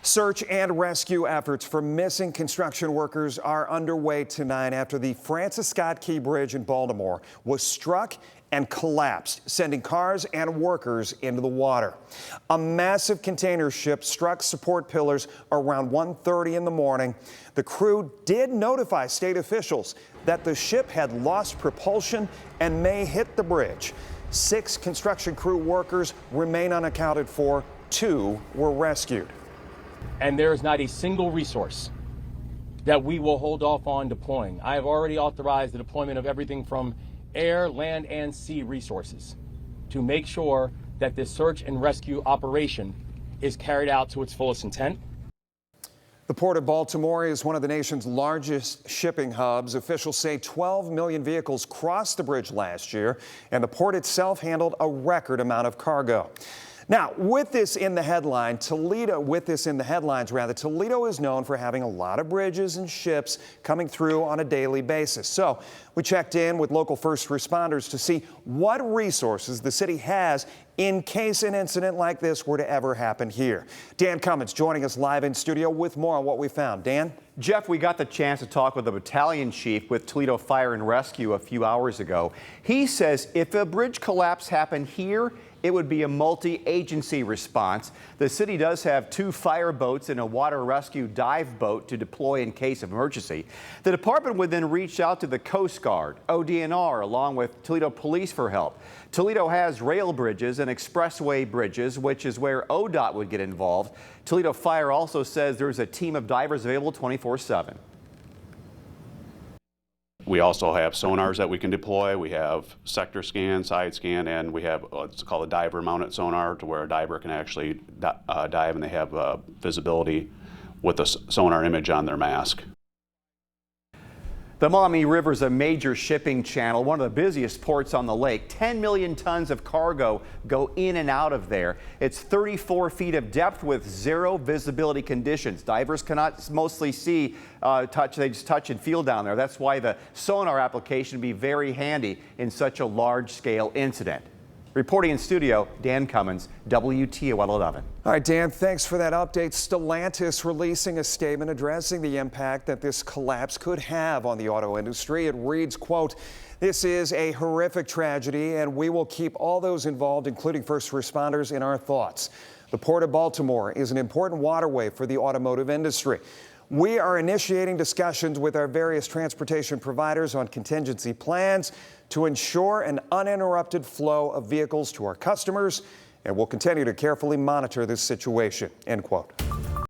Search and rescue efforts for missing construction workers are underway tonight after the Francis Scott Key Bridge in Baltimore was struck and collapsed, sending cars and workers into the water. A massive container ship struck support pillars around 1:30 in the morning. The crew did notify state officials that the ship had lost propulsion and may hit the bridge. 6 construction crew workers remain unaccounted for. 2 were rescued. And there is not a single resource that we will hold off on deploying. I have already authorized the deployment of everything from air, land, and sea resources to make sure that this search and rescue operation is carried out to its fullest intent. The Port of Baltimore is one of the nation's largest shipping hubs. Officials say 12 million vehicles crossed the bridge last year, and the port itself handled a record amount of cargo. Now, with this in the headlines, Toledo is known for having a lot of bridges and ships coming through on a daily basis. So we checked in with local first responders to see what resources the city has in case an incident like this were to ever happen here. Dan Cummins joining us live in studio with more on what we found. Dan? Jeff, we got the chance to talk with the battalion chief with Toledo Fire and Rescue a few hours ago. He says if a bridge collapse happened here, it would be a multi-agency response. The city does have 2 fire boats and a water rescue dive boat to deploy in case of emergency. The department would then reach out to the Coast Guard, ODNR, along with Toledo Police for help. Toledo has rail bridges and expressway bridges, which is where ODOT would get involved. Toledo Fire also says there's a team of divers available 24/7. We also have sonars that we can deploy. We have sector scan, side scan, and we have what's called a diver mounted sonar to where a diver can actually dive and they have visibility with a sonar image on their mask. The Maumee River is a major shipping channel, one of the busiest ports on the lake. 10 million tons of cargo go in and out of there. It's 34 feet of depth with 0 visibility conditions. Divers cannot mostly see, they just touch and feel down there. That's why the sonar application would be very handy in such a large-scale incident. Reporting in studio, Dan Cummins, WTOL 11. All right, Dan, thanks for that update. Stellantis releasing a statement addressing the impact that this collapse could have on the auto industry. It reads, quote, "This is a horrific tragedy, and we will keep all those involved, including first responders, in our thoughts. The Port of Baltimore is an important waterway for the automotive industry. We are initiating discussions with our various transportation providers on contingency plans to ensure an uninterrupted flow of vehicles to our customers, and we'll continue to carefully monitor this situation," end quote.